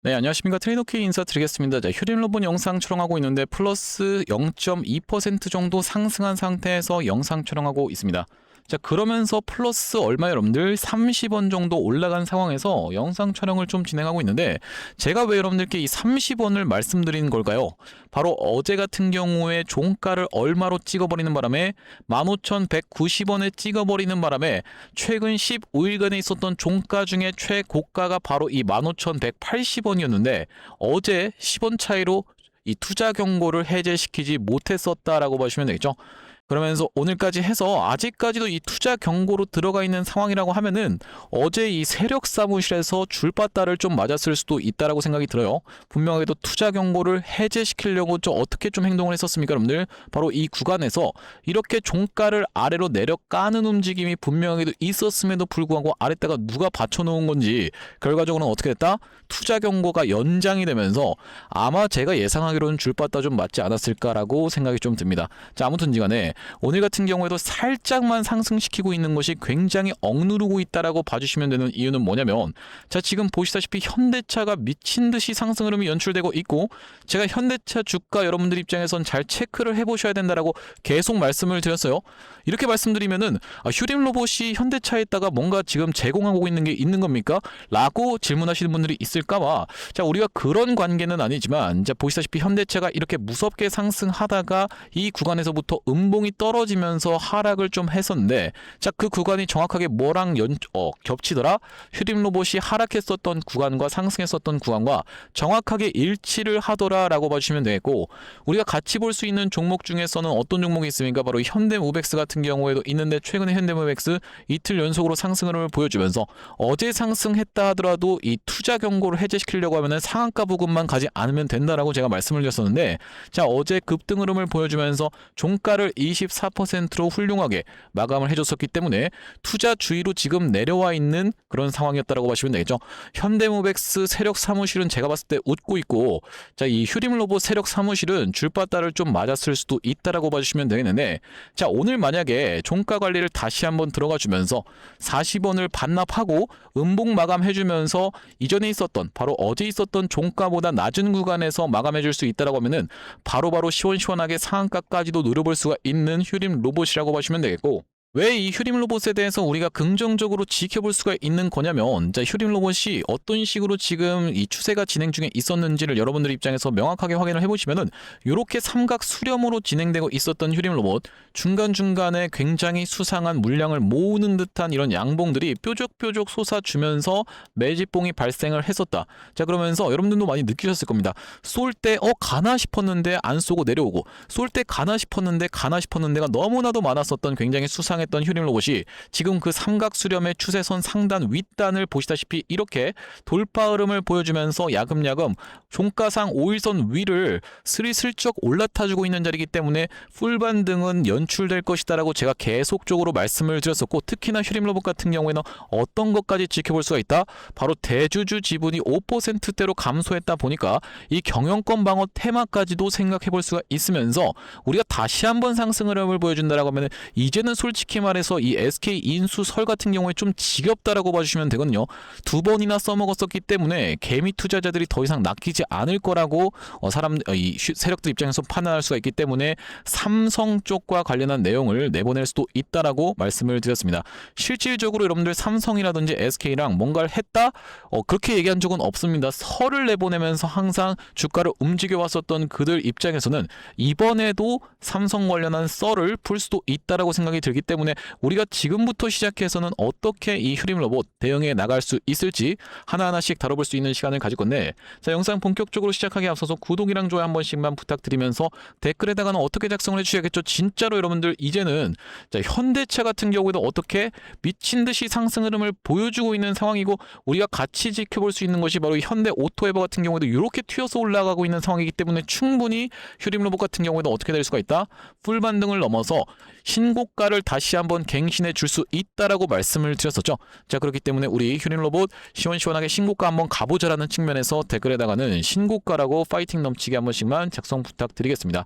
네, 안녕하십니까. 트레이너K 인사드리겠습니다. 자, 휴림로봇 영상 촬영하고 있는데 플러스 0.2% 정도 상승한 상태에서 영상 촬영하고 있습니다. 자, 그러면서 플러스 얼마 여러분들 30원 정도 올라간 상황에서 영상 촬영을 좀 진행하고 있는데, 제가 왜 여러분들께 이 30원을 말씀드리는 걸까요? 바로 어제 같은 경우에 종가를 얼마로 찍어버리는 바람에 15,190원에 찍어버리는 바람에 최근 15일간에 있었던 종가 중에 최고가가 바로 이 15,180원이었는데 어제 10원 차이로 이 투자 경고를 해제시키지 못했었다라고 보시면 되겠죠. 그러면서 오늘까지 해서 아직까지도 이 투자 경고로 들어가 있는 상황이라고 하면은 어제 이 세력 사무실에서 줄바따를 좀 맞았을 수도 있다라고 생각이 들어요. 분명하게도 투자 경고를 해제시키려고 좀 어떻게 좀 행동을 했었습니까, 여러분들? 바로 이 구간에서 이렇게 종가를 아래로 내려 까는 움직임이 분명하게도 있었음에도 불구하고 아래다가 누가 받쳐놓은 건지 결과적으로는 어떻게 됐다? 투자 경고가 연장이 되면서 아마 제가 예상하기로는 줄바따 좀 맞지 않았을까라고 생각이 좀 듭니다. 자, 아무튼지 간에 오늘 같은 경우에도 살짝만 상승시키고 있는 것이 굉장히 억누르고 있다라고 봐주시면 되는 이유는 뭐냐면, 자, 지금 보시다시피 현대차가 미친듯이 상승 흐름이 연출되고 있고, 제가 현대차 주가 여러분들 입장에선 잘 체크를 해보셔야 된다라고 계속 말씀을 드렸어요. 이렇게 말씀드리면은 휴림 로봇이 현대차에다가 뭔가 지금 제공하고 있는 게 있는 겁니까? 라고 질문하시는 분들이 있을까봐, 자, 우리가 그런 관계는 아니지만, 자, 보시다시피 현대차가 이렇게 무섭게 상승하다가 이 구간에서부터 음봉이 떨어지면서 하락을 좀 했었는데, 자, 그 구간이 정확하게 뭐랑 겹치더라? 휴림 로봇이 하락했었던 구간과 상승했었던 구간과 정확하게 일치를 하더라라고 봐주시면 되겠고, 우리가 같이 볼 수 있는 종목 중에서는 어떤 종목이 있습니까? 바로 현대모백스 같은 경우에도 있는데, 최근에 현대모백스 이틀 연속으로 상승을 보여주면서 어제 상승했다 하더라도 이 투자 경고를 해제시키려고 하면은 상한가 부근만 가지 않으면 된다라고 제가 말씀을 드렸었는데, 자, 어제 급등 흐름을 보여주면서 종가를 24%로 훌륭하게 마감을 해줬었기 때문에 투자 주의로 지금 내려와 있는 그런 상황이었다라고 보시면 되겠죠. 현대모백스 세력 사무실은 제가 봤을 때 웃고 있고, 자, 이 휴림로봇 세력 사무실은 줄바따를 좀 맞았을 수도 있다라고 봐주시면 되겠는데, 자, 오늘 만약에 종가 관리를 다시 한번 들어가 주면서 40원을 반납하고 음봉 마감해주면서 이전에 있었던, 바로 어제 있었던 종가보다 낮은 구간에서 마감해줄 수 있다라고 하면은 바로바로 시원시원하게 상한가까지도 노려볼 수가 있는 휴림 로봇이라고 보시면 되겠고, 왜 이 휴림 로봇에 대해서 우리가 긍정적으로 지켜볼 수가 있는 거냐면, 자, 휴림 로봇이 어떤 식으로 지금 이 추세가 진행 중에 있었는지를 여러분들 입장에서 명확하게 확인을 해보시면은, 이렇게 삼각 수렴으로 진행되고 있었던 휴림 로봇, 중간중간에 굉장히 수상한 물량을 모으는 듯한 이런 양봉들이 뾰족뾰족 솟아주면서 매집봉이 발생을 했었다. 자, 그러면서 여러분들도 많이 느끼셨을 겁니다. 쏠 때 가나 싶었는데 안 쏘고 내려오고, 쏠 때 가나 싶었는데가 너무나도 많았었던 굉장히 수상했던 휴림 로봇이 지금 그 삼각 수렴의 추세선 상단 윗단을 보시다시피 이렇게 돌파 흐름을 보여주면서 야금야금 종가상 5일선 위를 스리슬쩍 올라타주고 있는 자리이기 때문에 풀반등은 연출될 것이다라고 제가 계속적으로 말씀을 드렸었고, 특히나 휴림 로봇 같은 경우에는 어떤 것까지 지켜볼 수가 있다? 바로 대주주 지분이 5%대로 감소했다 보니까 이 경영권 방어 테마까지도 생각해 볼 수가 있으면서, 우리가 다시 한번 상승 흐름을 보여준다라고 하면 이제는 솔직히 말해서 이 SK 인수설 같은 경우에 좀 지겹다라고 봐주시면 되거든요. 두 번이나 써먹었었기 때문에 개미 투자자들이 더 이상 낚이지 않을 거라고 이 세력들 입장에서 판단할 수가 있기 때문에 삼성 쪽과 관련한 내용을 내보낼 수도 있다라고 말씀을 드렸습니다. 실질적으로 여러분들 삼성이라든지 SK랑 뭔가를 했다? 그렇게 얘기한 적은 없습니다. 설을 내보내면서 항상 주가를 움직여 왔었던 그들 입장에서는 이번에도 삼성 관련한 썰을 풀 수도 있다라고 생각이 들기 때문에 우리가 지금부터 시작해서는 어떻게 이 휴림 로봇 대응해 나갈 수 있을지 하나하나씩 다뤄볼 수 있는 시간을 가질 건데, 자, 영상 본격적으로 시작하기 앞서서 구독이랑 좋아요 한 번씩만 부탁드리면서 댓글에다가는 어떻게 작성을 해주셔야겠죠. 진짜로 여러분들 이제는, 자, 현대차 같은 경우에도 어떻게 미친듯이 상승 흐름을 보여주고 있는 상황이고, 우리가 같이 지켜볼 수 있는 것이 바로 현대 오토에버 같은 경우에도 이렇게 튀어서 올라가고 있는 상황이기 때문에 충분히 휴림 로봇 같은 경우에도 어떻게 될 수가 있다? 풀반등을 넘어서 신고가를 다시 한번 갱신해 줄 수 있다라고 말씀을 드렸었죠. 자, 그렇기 때문에 우리 휴림 로봇 시원시원하게 신고가 한번 가보자라는 측면에서 댓글에다가는 신고가라고 파이팅 넘치게 한 번씩만 작성 부탁드리겠습니다.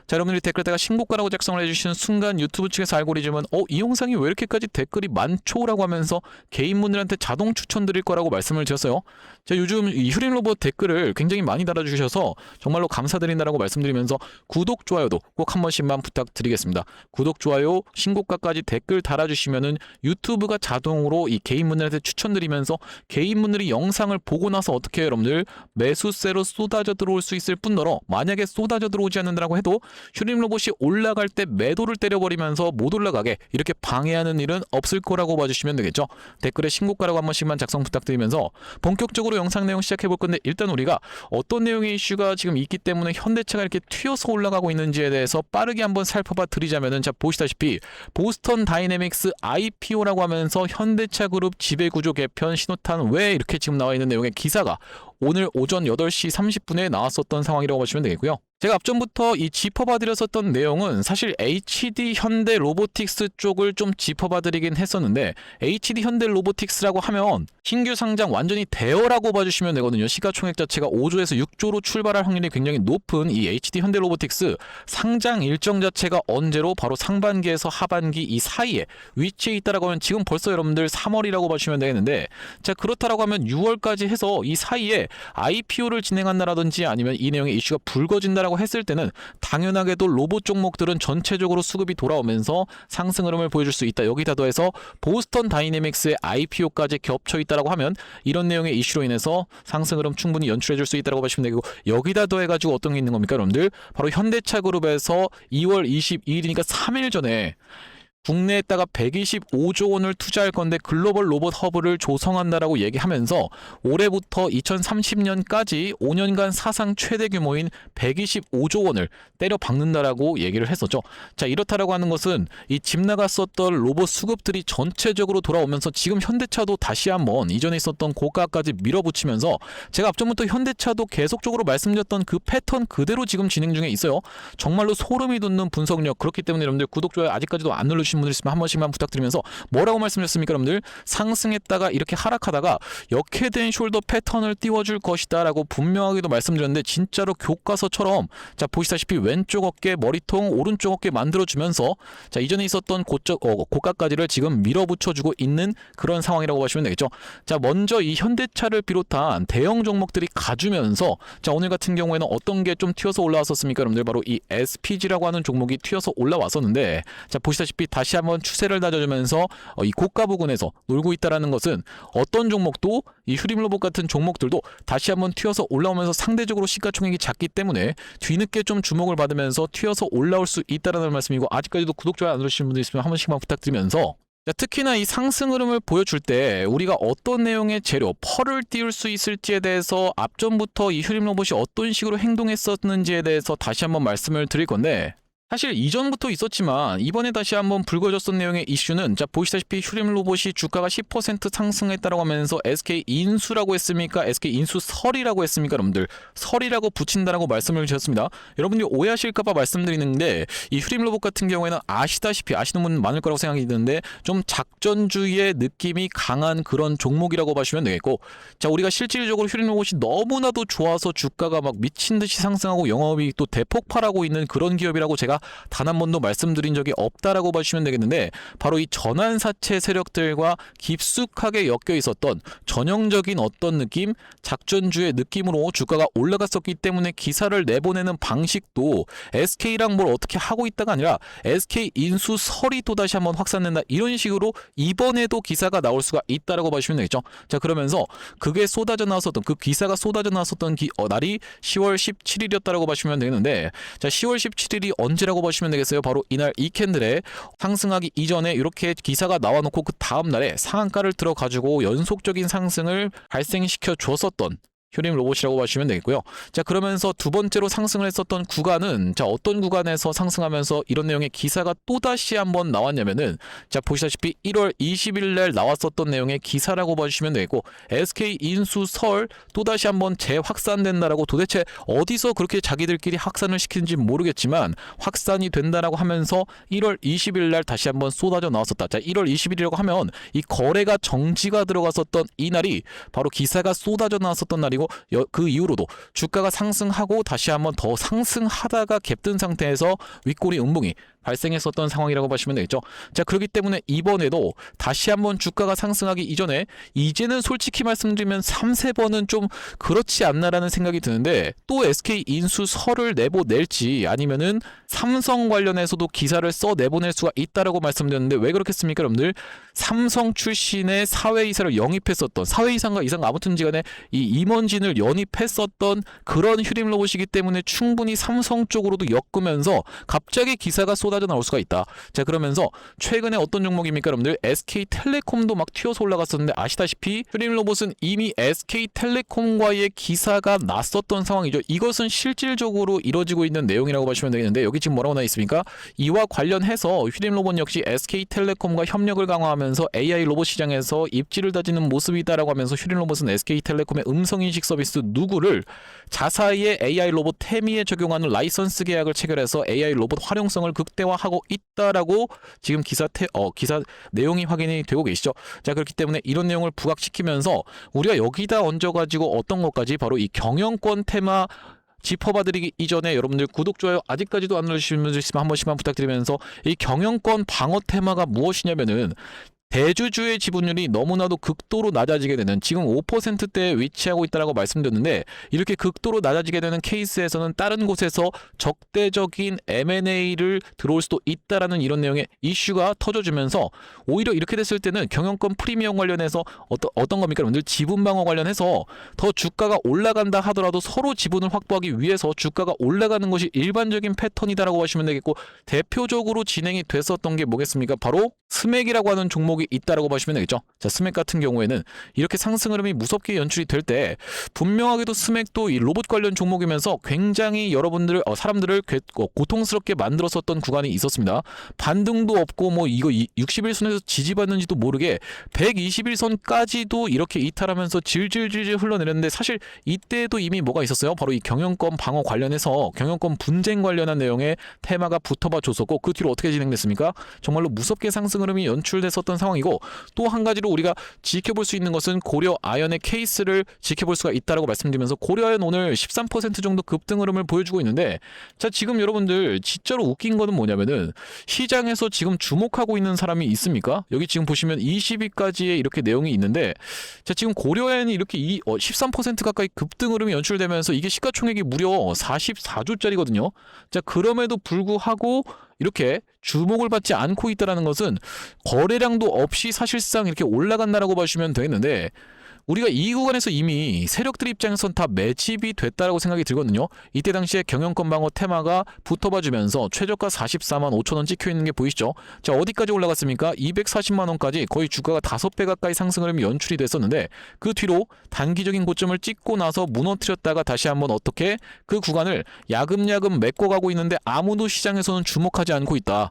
자, 여러분들이 댓글에다가 신고가라고 작성을 해주시는 순간 유튜브 측에서 알고리즘은 이 영상이 왜 이렇게까지 댓글이 많죠라고 하면서 개인분들한테 자동 추천드릴 거라고 말씀을 드렸어요. 자, 요즘 이 휴림로봇 댓글을 굉장히 많이 달아주셔서 정말로 감사드린다라고 말씀드리면서 구독, 좋아요도 꼭 한 번씩만 부탁드리겠습니다. 구독, 좋아요, 신고가까지 댓글 달아주시면은 유튜브가 자동으로 이 개인분들한테 추천드리면서 개인분들이 영상을 보고 나서 어떻게 해요, 여러분들? 매수세로 쏟아져 들어올 수 있을 뿐더러 만약에 쏟아져 들어오지 않는다고 해도 휴림로봇이 올라갈 때 매도를 때려버리면서 못 올라가게 이렇게 방해하는 일은 없을 거라고 봐주시면 되겠죠. 댓글에 신고가라고 한 번씩만 작성 부탁드리면서 본격적으로 영상 내용 시작해 볼 건데, 일단 우리가 어떤 내용의 이슈가 지금 있기 때문에 현대차가 이렇게 튀어서 올라가고 있는지에 대해서 빠르게 한번 살펴봐 드리자면은, 자, 보시다시피 보스턴 다이내믹스 IPO라고 하면서 현대차 그룹 지배구조 개편 신호탄 왜 이렇게 지금 나와 있는 내용의 기사가 오늘 오전 8시 30분에 나왔었던 상황이라고 보시면 되겠고요. 제가 앞전부터 이 짚어봐드렸었던 내용은 사실 HD 현대 로보틱스 쪽을 좀 짚어봐드리긴 했었는데, HD 현대 로보틱스라고 하면 신규 상장 완전히 대여라고 봐주시면 되거든요. 시가총액 자체가 5조에서 6조로 출발할 확률이 굉장히 높은 이 HD 현대 로보틱스 상장 일정 자체가 언제로 바로 상반기에서 하반기 이 사이에 위치해 있다라고 하면 지금 벌써 여러분들 3월이라고 봐주시면 되겠는데, 자, 그렇다라고 하면 6월까지 해서 이 사이에 IPO를 진행한다라든지 아니면 이 내용의 이슈가 불거진다라고 했을 때는 당연하게도 로봇 종목들은 전체적으로 수급이 돌아오면서 상승 흐름을 보여줄 수 있다. 여기다 더해서 보스턴 다이내믹스의 IPO까지 겹쳐 있다라고 하면 이런 내용의 이슈로 인해서 상승 흐름 충분히 연출해줄 수 있다라고 보시면 되고, 여기다 더해가지고 어떤 게 있는 겁니까, 여러분들? 바로 현대차 그룹에서 2월 22일이니까 3일 전에 국내에다가 125조 원을 투자할 건데 글로벌 로봇 허브를 조성한다라고 얘기하면서 올해부터 2030년까지 5년간 사상 최대 규모인 125조 원을 때려 박는다라고 얘기를 했었죠. 자, 이렇다라고 하는 것은 이 집 나갔었던 로봇 수급들이 전체적으로 돌아오면서 지금 현대차도 다시 한번 이전에 있었던 고가까지 밀어붙이면서, 제가 앞전부터 현대차도 계속적으로 말씀드렸던 그 패턴 그대로 지금 진행 중에 있어요. 정말로 소름이 돋는 분석력. 그렇기 때문에 여러분들 구독, 좋아요 아직까지도 안 누르신 분들 있으면 한 번씩만 부탁드리면서, 뭐라고 말씀드렸습니까, 여러분들? 상승했다가 이렇게 하락하다가 역회된 숄더 패턴을 띄워줄 것이다 라고 분명하게도 말씀드렸는데, 진짜로 교과서처럼, 자, 보시다시피 왼쪽 어깨 머리통, 오른쪽 어깨 만들어주면서, 자, 이전에 있었던 고가까지를 지금 밀어붙여주고 있는 그런 상황이라고 보시면 되겠죠. 자, 먼저 이 현대차를 비롯한 대형 종목들이 가주면서, 자, 오늘 같은 경우에는 어떤 게 좀 튀어서 올라왔었습니까, 여러분들? 바로 이 SPG라고 하는 종목이 튀어서 올라왔었는데, 자, 보시다시피 다시 한번 추세를 다져주면서 이 고가 부근에서 놀고 있다라는 것은 어떤 종목도, 이 휴림로봇 같은 종목들도 다시 한번 튀어서 올라오면서 상대적으로 시가총액이 작기 때문에 뒤늦게 좀 주목을 받으면서 튀어서 올라올 수 있다라는 말씀이고, 아직까지도 구독, 좋아요 안 누르신 분들 있으면 한 번씩만 부탁드리면서, 자, 특히나 이 상승 흐름을 보여줄 때 우리가 어떤 내용의 재료, 펄을 띄울 수 있을지에 대해서 앞전부터 이 휴림로봇이 어떤 식으로 행동했었는지에 대해서 다시 한번 말씀을 드릴 건데, 사실 이전부터 있었지만 이번에 다시 한번 불거졌던 내용의 이슈는, 자, 보시다시피 휴림로봇이 주가가 10% 상승했다고 하면서 SK 인수라고 했습니까? SK 인수 설이라고 했습니까? 여러분들 설이라고 붙인다라고 말씀을 드렸습니다. 여러분들이 오해하실까봐 말씀드리는데, 이 휴림로봇 같은 경우에는 아시는 분 많을 거라고 생각이 드는데 좀 작전주의의 느낌이 강한 그런 종목이라고 보시면 되겠고, 자, 우리가 실질적으로 휴림로봇이 너무나도 좋아서 주가가 막 미친 듯이 상승하고 영업이익 또 대폭발하고 있는 그런 기업이라고 제가 단 한 번도 말씀드린 적이 없다라고 보시면 되겠는데, 바로 이 전환사채 세력들과 깊숙하게 엮여 있었던 전형적인 어떤 느낌, 작전주의 느낌으로 주가가 올라갔었기 때문에 기사를 내보내는 방식도 SK랑 뭘 어떻게 하고 있다가 아니라 SK 인수 설이 또다시 한번 확산된다, 이런 식으로 이번에도 기사가 나올 수가 있다라고 보시면 되겠죠. 자, 그러면서 그게 쏟아져 나왔었던, 그 기사가 쏟아져 나왔었던 날이 10월 17일이었다라고 보시면 되겠는데, 자, 10월 17일이 언제라고 보시면 되겠어요? 바로 이날 이 캔들에 상승하기 이전에 이렇게 기사가 나와놓고 그 다음 날에 상한가를 들어가지고 연속적인 상승을 발생시켜 줬었던 휴림로봇이라고 보시면 되겠고요. 자, 그러면서 두 번째로 상승을 했었던 구간은, 자, 어떤 구간에서 상승하면서 이런 내용의 기사가 또다시 한번 나왔냐면은, 자, 보시다시피 1월 20일 날 나왔었던 내용의 기사라고 봐주시면 되겠고, SK 인수 설 또다시 한번 재확산된다라고, 도대체 어디서 그렇게 자기들끼리 확산을 시키는지 모르겠지만 확산이 된다라고 하면서 1월 20일 날 다시 한번 쏟아져 나왔었다. 자, 1월 20일이라고 하면 이 거래가 정지가 들어갔었던 이 날이 바로 기사가 쏟아져 나왔었던 날이고, 그리고 그 이후로도 주가가 상승하고 다시 한번 더 상승하다가 갭든 상태에서 윗꼬리 음봉이 발생했었던 상황이라고 보시면 되겠죠. 자, 그렇기 때문에 이번에도 다시 한번 주가가 상승하기 이전에 이제는 솔직히 말씀드리면 3-4번은 좀 그렇지 않나라는 생각이 드는데, 또 SK 인수설을 내보낼지 아니면은 삼성 관련해서도 기사를 내보낼 수가 있다라고 말씀드렸는데, 왜 그렇겠습니까 여러분들? 삼성 출신의 사회이사를 영입했었던, 사회이사인가 이상 아무튼지 간에 이 임원진을 연입했었던 그런 휴림 로봇이기 때문에 충분히 삼성 쪽으로도 엮으면서 갑자기 기사가 쏟아져 나올 수가 있다. 자, 그러면서 최근에 어떤 종목입니까 여러분들? SK텔레콤도 막 튀어서 올라갔었는데, 아시다시피 휴림 로봇은 이미 SK텔레콤과의 기사가 났었던 상황이죠. 이것은 실질적으로 이루어지고 있는 내용이라고 보시면 되겠는데, 여기 지금 뭐라고 나와 있습니까? 이와 관련해서 휴림 로봇 역시 SK텔레콤과 협력을 강화하면서 AI 로봇 시장에서 입지를 다지는 모습이다라고 하면서 휴림 로봇은 SK텔레콤의 음성인식 서비스 누구를 자사의 AI 로봇 태미에 적용하는 라이선스 계약을 체결해서 AI 로봇 활용성을 극대화하고 있다라고 지금 기사 내용이 확인이 되고 계시죠. 자, 그렇기 때문에 이런 내용을 부각시키면서 우리가 여기다 얹어가지고 어떤 것까지, 바로 이 경영권 테마 짚어봐드리기 이전에 여러분들 구독, 좋아요 아직까지도 안 눌러주신 분들 있으면 한 번씩만 부탁드리면서, 이 경영권 방어 테마가 무엇이냐면은 대주주의 지분율이 너무나도 극도로 낮아지게 되는, 지금 5%대에 위치하고 있다고 말씀드렸는데, 이렇게 극도로 낮아지게 되는 케이스에서는 다른 곳에서 적대적인 M&A를 들어올 수도 있다라는 이런 내용의 이슈가 터져주면서, 오히려 이렇게 됐을 때는 경영권 프리미엄 관련해서 어떤 겁니까 여러분들? 지분 방어 관련해서 더 주가가 올라간다 하더라도 서로 지분을 확보하기 위해서 주가가 올라가는 것이 일반적인 패턴이다라고 하시면 되겠고, 대표적으로 진행이 됐었던 게 뭐겠습니까? 바로 스맥이라고 하는 종목이 있다라고 보시면 되겠죠. 자, 스맥 같은 경우에는 이렇게 상승 흐름이 무섭게 연출이 될 때, 분명하게도 스맥도 이 로봇 관련 종목이면서 굉장히 여러분들 사람들을 고통스럽게 만들었었던 구간이 있었습니다. 반등도 없고 뭐 이거 61선에서 지지받는지도 모르게 121선까지도 이렇게 이탈하면서 질질질질 흘러내렸는데, 사실 이때도 이미 뭐가 있었어요? 바로 이 경영권 방어 관련해서 경영권 분쟁 관련한 내용의 테마가 붙어봐 줬었고, 그 뒤로 어떻게 진행됐습니까? 정말로 무섭게 상승 흐름이 연출됐었던 상황이고, 또 한 가지로 우리가 지켜볼 수 있는 것은 고려 아연의 케이스를 지켜볼 수가 있다라고 말씀드리면서, 고려 아연 오늘 13% 정도 급등 흐름을 보여주고 있는데, 자, 지금 여러분들 진짜로 웃긴 거는 뭐냐면은, 시장에서 지금 주목하고 있는 사람이 있습니까? 여기 지금 보시면 20위까지의 이렇게 내용이 있는데, 자, 지금 고려 아연이 이렇게 13% 가까이 급등 흐름이 연출되면서 이게 시가총액이 무려 44조짜리거든요. 자, 그럼에도 불구하고 이렇게 주목을 받지 않고 있다는 것은 거래량도 없이 사실상 이렇게 올라간다라고 보시면 되겠는데, 우리가 이 구간에서 이미 세력들 입장에선 다 매집이 됐다라고 생각이 들거든요. 이때 당시에 경영권 방어 테마가 붙어봐주면서 최저가 44만 5천원 찍혀있는 게 보이시죠? 자, 어디까지 올라갔습니까? 240만원까지 거의 주가가 5배 가까이 상승 흐름이 연출이 됐었는데, 그 뒤로 단기적인 고점을 찍고 나서 무너뜨렸다가 다시 한번 어떻게 그 구간을 야금야금 메꿔가고 있는데, 아무도 시장에서는 주목하지 않고 있다.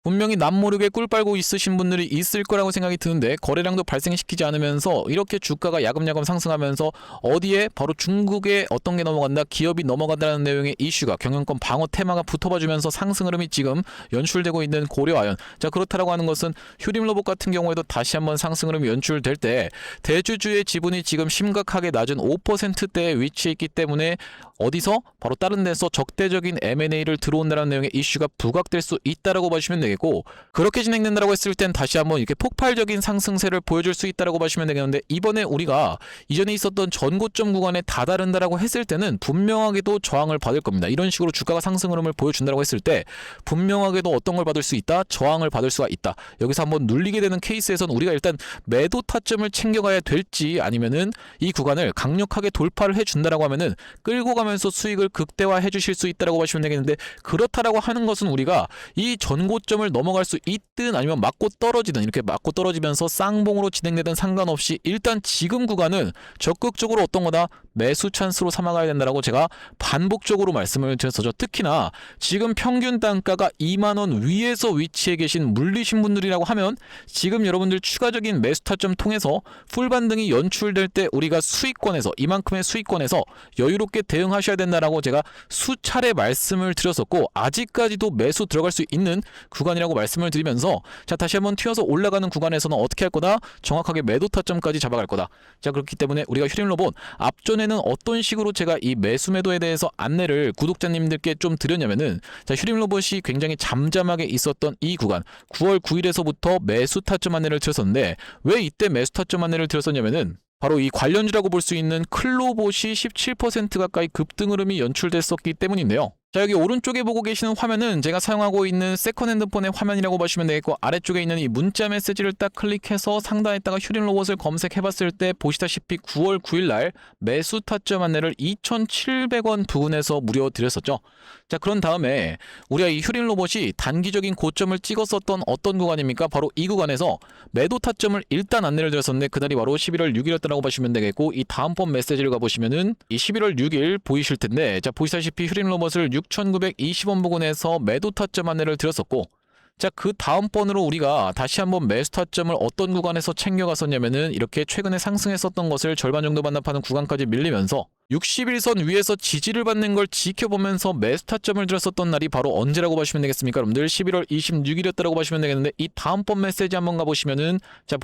분명히 남모르게 꿀 빨고 있으신 분들이 있을 거라고 생각이 드는데, 거래량도 발생시키지 않으면서 이렇게 주가가 야금야금 상승하면서 어디에 바로 중국에 어떤 게 넘어간다, 기업이 넘어간다는 내용의 이슈가, 경영권 방어 테마가 붙어봐주면서 상승 흐름이 지금 연출되고 있는 고려아연. 자, 그렇다라고 하는 것은 휴림 로봇 같은 경우에도 다시 한번 상승 흐름이 연출될 때, 대주주의 지분이 지금 심각하게 낮은 5%대에 위치해 있기 때문에 어디서 바로 다른 데서 적대적인 M&A를 들어온다는 내용의 이슈가 부각될 수 있다라고 보시면 되겠고, 그렇게 진행된다고 했을 땐 다시 한번 이렇게 폭발적인 상승세를 보여줄 수 있다라고 보시면 되겠는데, 이번에 우리가 이전에 있었던 전고점 구간에 다다른다라고 했을 때는 분명하게도 저항을 받을 겁니다. 이런 식으로 주가가 상승 흐름을 보여준다고 했을 때 분명하게도 어떤 걸 받을 수 있다? 저항을 받을 수가 있다. 여기서 한번 눌리게 되는 케이스에서는 우리가 일단 매도 타점을 챙겨가야 될지, 아니면은 이 구간을 강력하게 돌파를 해준다라고 하면은 끌고 가면 수익을 극대화해 주실 수 있다라고 보시면 되겠는데, 그렇다라고 하는 것은 우리가 이 전고점을 넘어갈 수 있든 아니면 맞고 떨어지든, 이렇게 맞고 떨어지면서 쌍봉으로 진행되든 상관없이 일단 지금 구간은 적극적으로 어떤 거다? 매수 찬스로 삼아가야 된다라고 제가 반복적으로 말씀을 드렸었죠. 특히나 지금 평균 단가가 2만원 위에서 위치해 계신 물리신 분들이라고 하면, 지금 여러분들 추가적인 매수 타점 통해서 풀 반등이 연출될 때 우리가 수익권에서, 이만큼의 수익권에서 여유롭게 대응하셔야 된다라고 제가 수차례 말씀을 드렸었고, 아직까지도 매수 들어갈 수 있는 구간이라고 말씀을 드리면서, 자, 다시 한번 튀어서 올라가는 구간에서는 어떻게 할 거다? 정확하게 매도 타점까지 잡아갈 거다. 자, 그렇기 때문에 우리가 휴림 로봇 앞전에 기존에는 어떤 식으로 제가 이 매수 매도에 대해서 안내를 구독자님들께 좀 드렸냐면은 자, 휴림로봇이 굉장히 잠잠하게 있었던 이 구간 9월 9일에서부터 매수 타점 안내를 드렸었는데 왜 이때 매수 타점 안내를 드렸었냐면은 바로 이 관련주라고 볼 수 있는 클로봇이 17% 가까이 급등 흐름이 연출됐었기 때문인데요. 자, 여기 오른쪽에 보고 계시는 화면은 제가 사용하고 있는 세컨 핸드폰의 화면이라고 보시면 되겠고, 아래쪽에 있는 이 문자 메시지를 딱 클릭해서 상단에다가 휴림로봇을 검색해봤을 때 보시다시피 9월 9일 날 매수 타점 안내를 2,700원 부근에서 무료 드렸었죠. 자, 그런 다음에 우리가 이 휴림로봇이 단기적인 고점을 찍었었던 어떤 구간입니까? 바로 이 구간에서 매도 타점을 일단 안내를 드렸었는데 그날이 바로 11월 6일이었다고 보시면 되겠고, 이 다음번 메시지를 가보시면은 이 11월 6일 보이실 텐데, 자, 보시다시피 휴림로봇을 6,920원 부근에서 매도 타점 안내를 드렸었고, 자, 그 다음번으로 우리가 다시 한번 매수 타점을 어떤 구간에서 챙겨갔었냐면은 이렇게 최근에 상승했었던 것을 절반 정도 반납하는 구간까지 밀리면서 60일선 위에서 지지를 받는 걸 지켜보면서 매수 타점을 들었었던 날이 바로 언제라고 보시면 되겠습니까? 여러분들 11월 26일이었다고 보시면 되겠는데, 이 다음번 메시지 한번 가보시면은 자,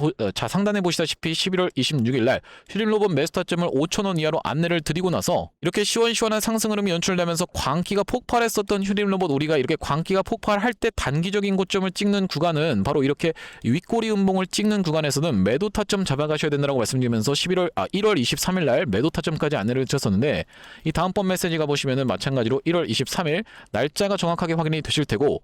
상단에 보시다시피 11월 26일 날 휴림로봇 매수 타점을 5,000원 이하로 안내를 드리고 나서 이렇게 시원시원한 상승 흐름이 연출되면서 광기가 폭발했었던 휴림로봇, 우리가 이렇게 광기가 폭발할 때 단기적인 고점을 찍는 구간은 바로 이렇게 윗꼬리 음봉을 찍는 구간에서는 매도 타점 잡아가셔야 된다고 말씀드리면서 1월 23일 날 매도 타점까지 안내를 드렸었는데, 이 다음번 메시지가 보시면은 마찬가지로 1월 23일 날짜가 정확하게 확인이 되실 테고,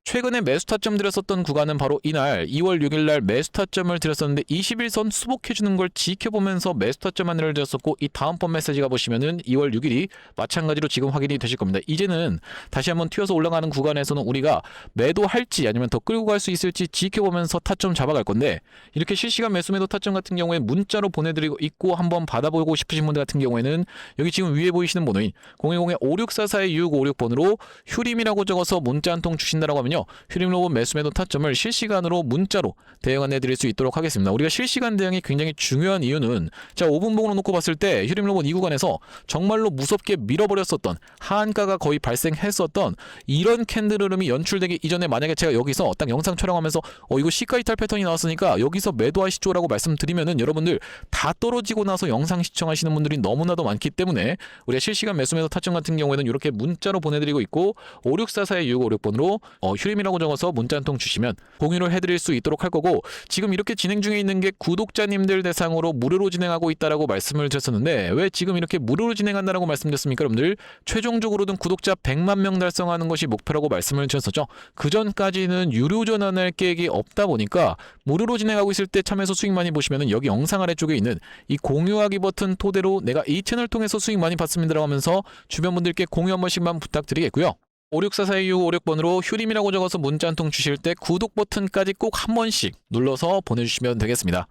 최근에 매수 타점 드렸었던 구간은 바로 이날 2월 6일 날 매수 타점을 드렸었는데 21선 수복해주는 걸 지켜보면서 매수 타점 안내를 드렸었고, 이 다음번 메시지가 보시면은 2월 6일이 마찬가지로 지금 확인이 되실 겁니다. 이제는 다시 한번 튀어서 올라가는 구간에서는 우리가 매도할지 아니면 더 끌고 갈 수 있을지 지켜보면서 타점 잡아갈 건데, 이렇게 실시간 매수 매도 타점 같은 경우에 문자로 보내드리고 있고 한번 받아보고 싶으신 분들 같은 경우에는 여기 지금 위에 보이시는 번호인 010-5644-2656번으로 휴림이라고 적어서 문자 한 통 주신다라고 하면요, 휴림로봇 매수 매도 타점을 실시간으로 문자로 대응 안내 드릴 수 있도록 하겠습니다. 우리가 실시간 대응이 굉장히 중요한 이유는, 자, 5분봉으로 놓고 봤을 때 휴림로봇 이 구간에서 정말로 무섭게 밀어버렸었던 하한가가 거의 발생했었던 이런 캔들 흐름이 연출되기 이전에 만약에 제가 여기서 딱 영상 촬영하면서 이거 시가 이탈 패턴이 나왔으니까 여기서 매도하시죠 라고 말씀드리면은 여러분들 다 떨어지고 나서 영상 시청하시는 분들이 너무나도 많기 때문에 우리가 실시간 매수 매도 타점 같은 경우에는 이렇게 문자로 보내드리고 있고, 5644-2656번으로 휴림이라고 적어서 문자 한 통 주시면 공유를 해드릴 수 있도록 할 거고, 지금 이렇게 진행 중에 있는 게 구독자님들 대상으로 무료로 진행하고 있다라고 말씀을 드렸었는데, 왜 지금 이렇게 무료로 진행한다라고 말씀드렸습니까? 여러분들 최종적으로는 구독자 100만 명 달성하는 것이 목표라고 말씀을 드렸었죠. 그 전까지는 유료 전환할 계획이 없다 보니까 무료로 진행하고 있을 때 참여해서 수익 많이 보시면은 여기 영상 아래쪽에 있는 이 공유하기 버튼 토대로 내가 이 채널 통해서 수익 많이 받습니다라고 하면서 주변 분들께 공유 한 번씩만 부탁드리겠고요. 56442-656번으로 휴림이라고 적어서 문자 한 통 주실 때 구독 버튼까지 꼭 한 번씩 눌러서 보내주시면 되겠습니다.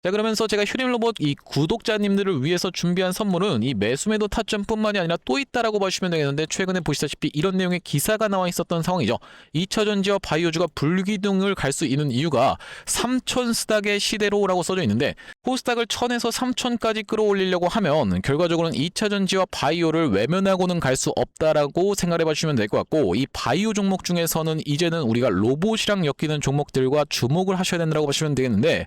자, 그러면서 제가 휴림로봇 이 구독자님들을 위해서 준비한 선물은 이 매수 매도 타점뿐만이 아니라 또 있다라고 보시면 되겠는데, 최근에 보시다시피 이런 내용의 기사가 나와 있었던 상황이죠. 2차전지와 바이오주가 불기둥을 갈 수 있는 이유가 3천 스닥의 시대로라고 써져 있는데, 코스닥을 1000에서 3000까지 끌어올리려고 하면 결과적으로는 2차전지와 바이오를 외면하고는 갈 수 없다라고 생각해 봐주시면 될 것 같고, 이 바이오 종목 중에서는 이제는 우리가 로봇이랑 엮이는 종목들과 주목을 하셔야 된다고 보시면 되겠는데,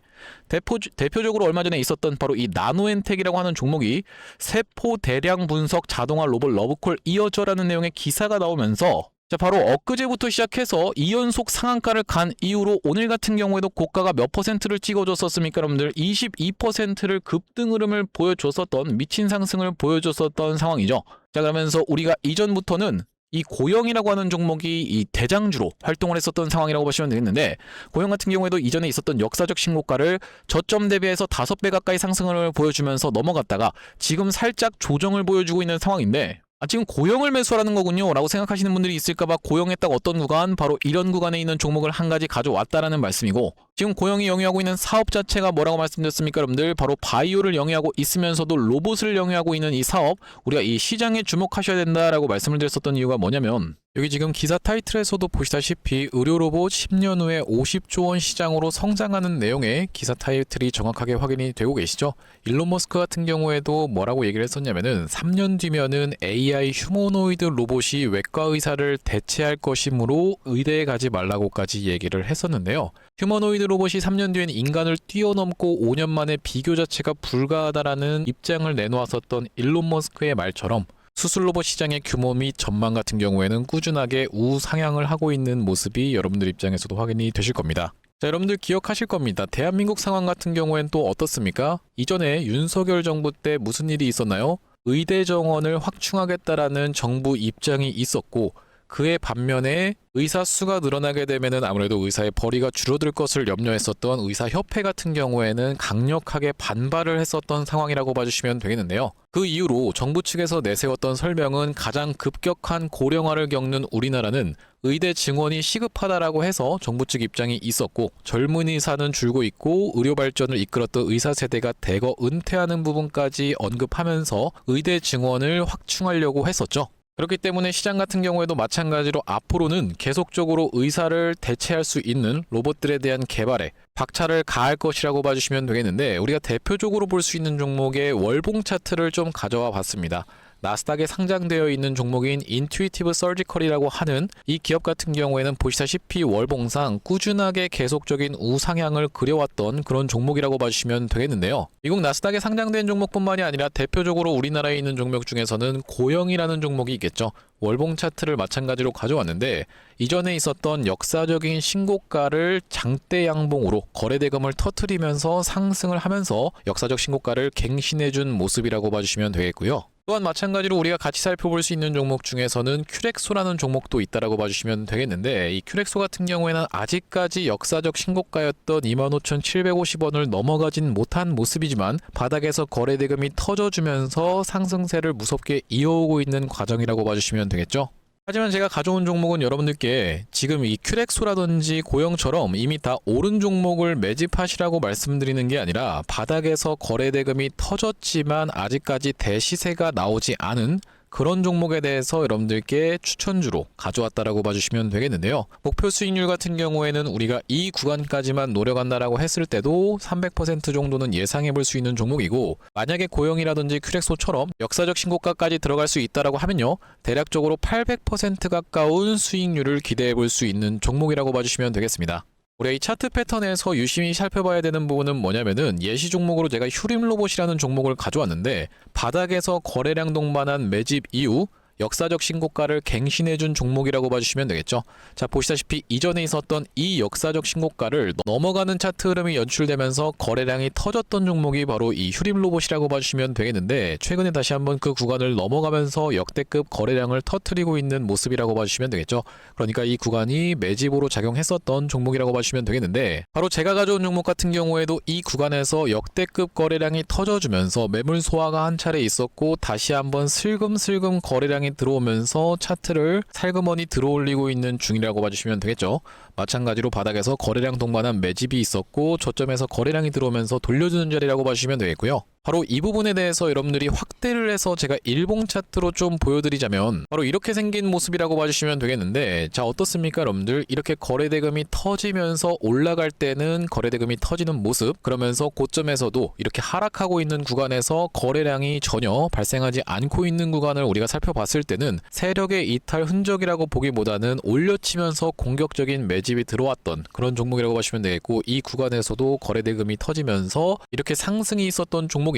대표적으로 얼마 전에 있었던 바로 이 나노엔텍이라고 하는 종목이 세포 대량 분석 자동화 로봇 러브콜 이어져라는 내용의 기사가 나오면서, 자, 바로 엊그제부터 시작해서 2연속 상한가를 간 이후로 오늘 같은 경우에도 고가가 몇 퍼센트를 찍어줬었습니까? 여러분들 22%를 급등 흐름을 보여줬었던, 미친 상승을 보여줬었던 상황이죠. 자, 그러면서 우리가 이전부터는 이 고영이라고 하는 종목이 이 대장주로 활동을 했었던 상황이라고 보시면 되겠는데, 고영 같은 경우에도 이전에 있었던 역사적 신고가를 저점 대비해서 5배 가까이 상승을 보여주면서 넘어갔다가 지금 살짝 조정을 보여주고 있는 상황인데, 지금 고영을 매수하라는 거군요 라고 생각하시는 분들이 있을까봐 고영에 딱 어떤 구간, 바로 이런 구간에 있는 종목을 한 가지 가져왔다라는 말씀이고, 지금 고영이 영위하고 있는 사업 자체가 뭐라고 말씀드렸습니까? 여러분들 바로 바이오를 영위하고 있으면서도 로봇을 영위하고 있는 이 사업, 우리가 이 시장에 주목하셔야 된다라고 말씀을 드렸었던 이유가 뭐냐면, 여기 지금 기사 타이틀에서도 보시다시피 의료 로봇 10년 후에 50조 원 시장으로 성장하는 내용의 기사 타이틀이 정확하게 확인이 되고 계시죠? 일론 머스크 같은 경우에도 뭐라고 얘기를 했었냐면은 3년 뒤면은 AI 휴머노이드 로봇이 외과 의사를 대체할 것이므로 의대에 가지 말라고까지 얘기를 했었는데요. 휴머노이드 로봇이 3년 뒤엔 인간을 뛰어넘고 5년 만에 비교 자체가 불가하다라는 입장을 내놓았었던 일론 머스크의 말처럼 수술 로봇 시장의 규모 및 전망 같은 경우에는 꾸준하게 우상향을 하고 있는 모습이 여러분들 입장에서도 확인이 되실 겁니다. 자, 여러분들 기억하실 겁니다. 대한민국 상황 같은 경우엔 또 어떻습니까? 이전에 윤석열 정부 때 무슨 일이 있었나요? 의대 정원을 확충하겠다라는 정부 입장이 있었고, 그의 반면에 의사 수가 늘어나게 되면은 아무래도 의사의 벌이가 줄어들 것을 염려했었던 의사협회 같은 경우에는 강력하게 반발을 했었던 상황이라고 봐주시면 되겠는데요. 그 이후로 정부 측에서 내세웠던 설명은 가장 급격한 고령화를 겪는 우리나라는 의대 증원이 시급하다라고 해서 정부 측 입장이 있었고, 젊은 의사는 줄고 있고 의료 발전을 이끌었던 의사 세대가 대거 은퇴하는 부분까지 언급하면서 의대 증원을 확충하려고 했었죠. 그렇기 때문에 시장 같은 경우에도 마찬가지로 앞으로는 계속적으로 의사를 대체할 수 있는 로봇들에 대한 개발에 박차를 가할 것이라고 봐주시면 되겠는데, 우리가 대표적으로 볼 수 있는 종목의 월봉 차트를 좀 가져와 봤습니다. 나스닥에 상장되어 있는 종목인 인투이티브 서지컬이라고 하는 이 기업 같은 경우에는 보시다시피 월봉상 꾸준하게 계속적인 우상향을 그려왔던 그런 종목이라고 봐주시면 되겠는데요. 미국 나스닥에 상장된 종목뿐만이 아니라 대표적으로 우리나라에 있는 종목 중에서는 고영이라는 종목이 있겠죠. 월봉 차트를 마찬가지로 가져왔는데, 이전에 있었던 역사적인 신고가를 장대 양봉으로 거래대금을 터뜨리면서 상승을 하면서 역사적 신고가를 갱신해준 모습이라고 봐주시면 되겠고요. 또한 마찬가지로 우리가 같이 살펴볼 수 있는 종목 중에서는 큐렉소라는 종목도 있다라고 봐주시면 되겠는데, 이 큐렉소 같은 경우에는 아직까지 역사적 신고가였던 25,750원을 넘어가진 못한 모습이지만 바닥에서 거래대금이 터져주면서 상승세를 무섭게 이어오고 있는 과정이라고 봐주시면 되겠죠. 하지만 제가 가져온 종목은 여러분들께 지금 이 큐렉소라든지 고영처럼 이미 다 오른 종목을 매집하시라고 말씀드리는 게 아니라, 바닥에서 거래대금이 터졌지만 아직까지 대시세가 나오지 않은 그런 종목에 대해서 여러분들께 추천주로 가져왔다라고 봐주시면 되겠는데요. 목표 수익률 같은 경우에는 우리가 이 구간까지만 노려간다라고 했을 때도 300% 정도는 예상해 볼 수 있는 종목이고, 만약에 고영이라든지 큐렉소처럼 역사적 신고가까지 들어갈 수 있다라고 하면요, 대략적으로 800% 가까운 수익률을 기대해 볼 수 있는 종목이라고 봐주시면 되겠습니다. 우리가 이 차트 패턴에서 유심히 살펴봐야 되는 부분은 뭐냐면은, 예시 종목으로 제가 휴림 로봇이라는 종목을 가져왔는데, 바닥에서 거래량 동반한 매집 이후 역사적 신고가를 갱신해준 종목이라고 봐주시면 되겠죠. 자, 보시다시피 이전에 있었던 이 역사적 신고가를 넘어가는 차트 흐름이 연출되면서 거래량이 터졌던 종목이 바로 이 휴림 로봇이라고 봐주시면 되겠는데, 최근에 다시 한번 그 구간을 넘어가면서 역대급 거래량을 터뜨리고 있는 모습이라고 봐주시면 되겠죠. 그러니까 이 구간이 매집으로 작용했었던 종목이라고 봐주시면 되겠는데, 바로 제가 가져온 종목 같은 경우에도 이 구간에서 역대급 거래량이 터져주면서 매물 소화가 한 차례 있었고, 다시 한번 슬금슬금 거래량이 들어오면서 차트를 살그머니 들어올리고 있는 중이라고 봐주시면 되겠죠. 마찬가지로 바닥에서 거래량 동반한 매집이 있었고, 저점에서 거래량이 들어오면서 돌려주는 자리라고 봐주시면 되겠고요. 바로 이 부분에 대해서 여러분들이 확대를 해서 제가 일봉 차트로 좀 보여드리자면 바로 이렇게 생긴 모습이라고 봐주시면 되겠는데, 자, 어떻습니까 여러분들? 이렇게 거래대금이 터지면서 올라갈 때는 거래대금이 터지는 모습, 그러면서 고점에서도 이렇게 하락하고 있는 구간에서 거래량이 전혀 발생하지 않고 있는 구간을 우리가 살펴봤을 때는 세력의 이탈 흔적이라고 보기보다는 올려치면서 공격적인 매집이 들어왔던 그런 종목이라고 보시면 되겠고, 이 구간에서도 거래대금이 터지면서 이렇게 상승이 있었던 종목인데,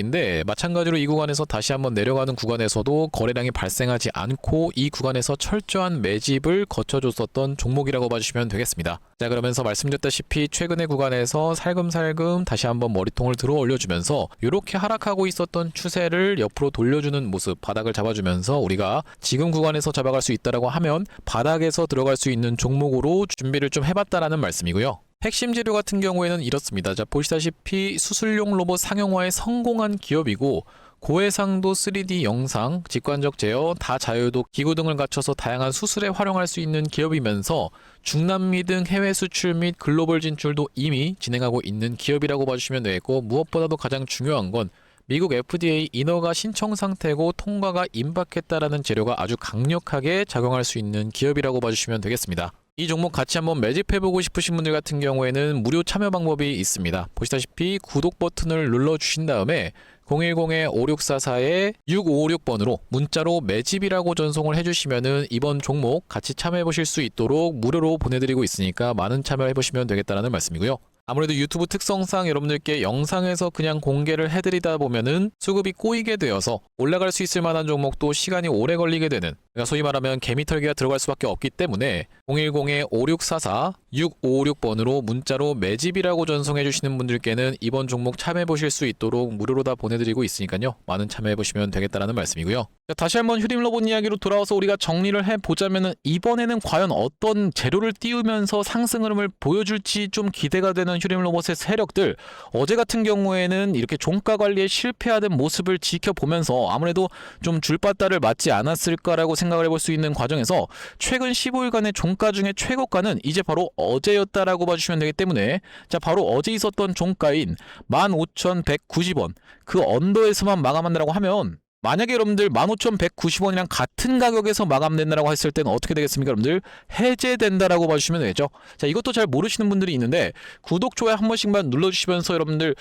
마찬가지로 이 구간에서 다시 한번 내려가는 구간에서도 거래량이 발생하지 않고 이 구간에서 철저한 매집을 거쳐줬었던 종목이라고 봐주시면 되겠습니다. 자, 그러면서 말씀드렸다시피 최근의 구간에서 살금살금 다시 한번 머리통을 들어 올려주면서 이렇게 하락하고 있었던 추세를 옆으로 돌려주는 모습, 바닥을 잡아주면서 우리가 지금 구간에서 잡아갈 수 있다라고 하면 바닥에서 들어갈 수 있는 종목으로 준비를 좀 해봤다라는 말씀이고요. 핵심 재료 같은 경우에는 이렇습니다. 자, 보시다시피 수술용 로봇 상용화에 성공한 기업이고, 고해상도 3D 영상, 직관적 제어, 다자유도 기구 등을 갖춰서 다양한 수술에 활용할 수 있는 기업이면서 중남미 등 해외 수출 및 글로벌 진출도 이미 진행하고 있는 기업이라고 봐주시면 되겠고, 무엇보다도 가장 중요한 건 미국 FDA 인허가 신청 상태고 통과가 임박했다라는 재료가 아주 강력하게 작용할 수 있는 기업이라고 봐주시면 되겠습니다. 이 종목 같이 한번 매집해보고 싶으신 분들 같은 경우에는 무료 참여 방법이 있습니다. 보시다시피 구독 버튼을 눌러주신 다음에 010-5644-6556번으로 문자로 매집이라고 전송을 해주시면은 이번 종목 같이 참여해보실 수 있도록 무료로 보내드리고 있으니까 많은 참여해보시면 되겠다는 말씀이고요. 아무래도 유튜브 특성상 여러분들께 영상에서 그냥 공개를 해드리다 보면은 수급이 꼬이게 되어서 올라갈 수 있을 만한 종목도 시간이 오래 걸리게 되는, 그러니까 소위 말하면 개미털기가 들어갈 수밖에 없기 때문에 010-5644-6556번으로 문자로 매집이라고 전송해 주시는 분들께는 이번 종목 참여해 보실 수 있도록 무료로 다 보내드리고 있으니까요. 많은 참여해 보시면 되겠다는 말씀이고요. 자, 다시 한번 휴림로봇 이야기로 돌아와서 우리가 정리를 해보자면은 이번에는 과연 어떤 재료를 띄우면서 상승 흐름을 보여줄지 좀 기대가 되는 휴림로봇의 세력들, 어제 같은 경우에는 이렇게 종가 관리에 실패하던 모습을 지켜보면서 아무래도 좀 줄바따를 맞지 않았을까라고 생각을 해볼 수 있는 과정에서 최근 15일간의 종가 중에 최고가는 이제 바로 어제였다라고 봐주시면 되기 때문에, 자, 바로 어제 있었던 종가인 15,190원 그 언더에서만 마감한다라고 하면, 만약에 여러분들 15,190원이랑 같은 가격에서 마감된다라고 했을 때는 어떻게 되겠습니까? 여러분들 해제된다라고 봐주시면 되겠죠. 자, 이것도 잘 모르시는 분들이 있는데 구독, 좋아요 한 번씩만 눌러주시면서 여러분들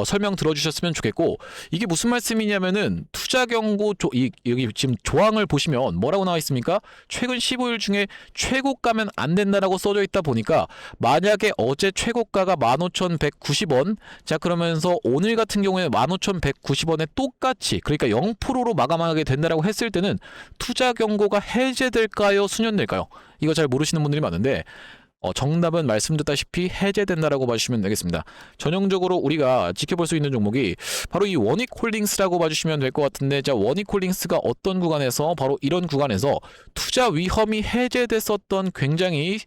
설명 들어주셨으면 좋겠고, 이게 무슨 말씀이냐면은 투자 경고 여기 지금 조항을 보시면 뭐라고 나와 있습니까? 최근 15일 중에 최고가면 안 된다라고 써져 있다 보니까, 만약에 어제 최고가가 15,190원, 자 그러면서 오늘 같은 경우에 15,190원에 똑같이, 그러니까 0%로 마감하게 된다라고 했을 때는 투자 경고가 해제될까요? 수년될까요? 이거 잘 모르시는 분들이 많은데 정답은 말씀드렸다시피 해제된다라고 봐주시면 되겠습니다. 전형적으로 우리가 지켜볼 수 있는 종목이 바로 이 원익홀딩스라고 봐주시면 될 것 같은데, 자, 원익홀딩스가 어떤 구간에서, 바로 이런 구간에서 투자 위험이 해제됐었던 굉장히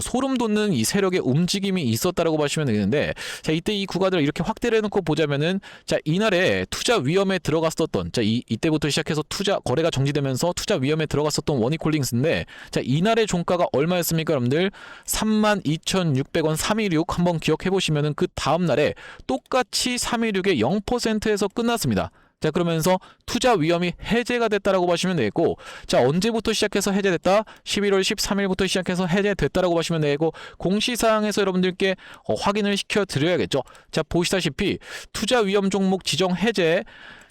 소름 돋는 이 세력의 움직임이 있었다라고 봐주시면 되는데, 자, 이때 이 구간을 이렇게 확대를 해놓고 보자면은, 자, 이날에 투자 위험에 들어갔었던, 자, 이때부터 시작해서 투자 거래가 정지되면서 투자 위험에 들어갔었던 원익홀딩스인데, 자, 이날의 종가가 얼마였습니까, 여러분들? 32,600원 316 한번 기억해 보시면은 그 다음 날에 똑같이 316의 0%에서 끝났습니다. 자, 그러면서 투자 위험이 해제가 됐다라고 보시면 되겠고, 자, 언제부터 시작해서 해제됐다? 11월 13일부터 시작해서 해제됐다라고 보시면 되고, 공시사항에서 여러분들께 확인을 시켜 드려야겠죠. 자, 보시다시피 투자 위험 종목 지정 해제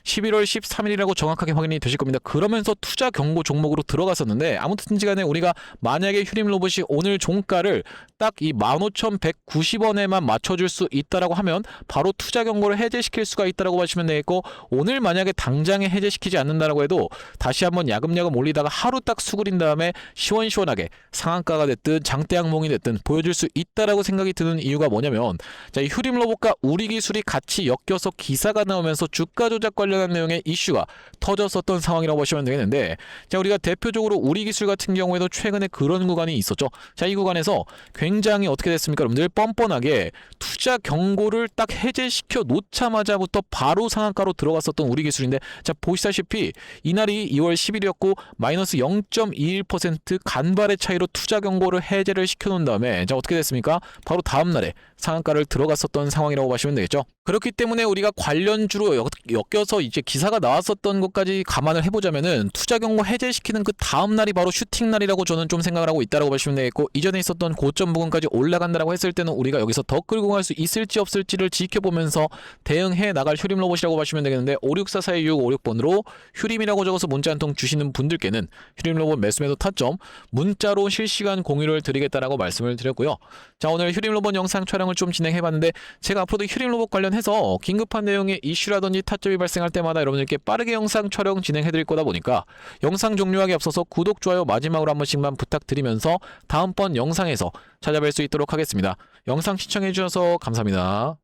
11월 13일이라고 정확하게 확인이 되실 겁니다. 그러면서 투자 경고 종목으로 들어갔었는데, 아무튼지 간에 우리가 만약에 휴림로봇이 오늘 종가를 딱 이 15,190원에만 맞춰줄 수 있다라고 하면 바로 투자 경고를 해제시킬 수가 있다라고 보시면 되겠고, 오늘 만약에 당장에 해제시키지 않는다라고 해도 다시 한번 야금야금 올리다가 하루 딱 수그린 다음에 시원시원하게 상한가가 됐든 장대 양봉이 됐든 보여줄 수 있다라고 생각이 드는 이유가 뭐냐면, 자, 이 휴림로봇과 우리기술이 같이 엮여서 기사가 나오면서 주가 조작 관련한 내용의 이슈가 터졌었던 상황이라고 보시면 되겠는데, 자, 우리가 대표적으로 우리기술 같은 경우에도 최근에 그런 구간이 있었죠. 자, 이 구간에서 굉장히 어떻게 됐습니까? 여러분들 뻔뻔하게 투자 경고를 딱 해제시켜 놓자마자부터 바로 상한가로 들어갔었던 우리기술인데, 자, 보시다시피 이날이 2월 10일이었고 마이너스 0.21% 간발의 차이로 투자 경고를 해제를 시켜놓은 다음에, 자, 어떻게 됐습니까? 바로 다음날에 상한가를 들어갔었던 상황이라고 보시면 되겠죠. 그렇기 때문에 우리가 관련주로 엮여서 이제 기사가 나왔었던 것까지 감안을 해보자면은 투자 경고 해제시키는 그 다음 날이 바로 슈팅 날이라고 저는 좀 생각을 하고 있다라고 보시면 되겠고, 이전에 있었던 고점 부근까지 올라간다라고 했을 때는 우리가 여기서 더 끌고 갈 수 있을지 없을지를 지켜보면서 대응해 나갈 휴림로봇이라고 보시면 되겠는데, 5644-656번으로 휴림이라고 적어서 문자 한 통 주시는 분들께는 휴림로봇 매수매도 타점 문자로 실시간 공유를 드리겠다라고 말씀을 드렸고요. 자, 오늘 휴림로봇 영상 촬영을 좀 진행해봤는데, 제가 앞으로도 휴림로봇 관련해서 긴급한 내용의 이슈라든지 타점이 발생할 때마다 여러분들께 빠르게 영상 촬영 진행해드릴 거다 보니까 영상 종료하기 앞서서 구독, 좋아요 마지막으로 한 번씩만 부탁드리면서 다음번 영상에서 찾아뵐 수 있도록 하겠습니다. 영상 시청해주셔서 감사합니다.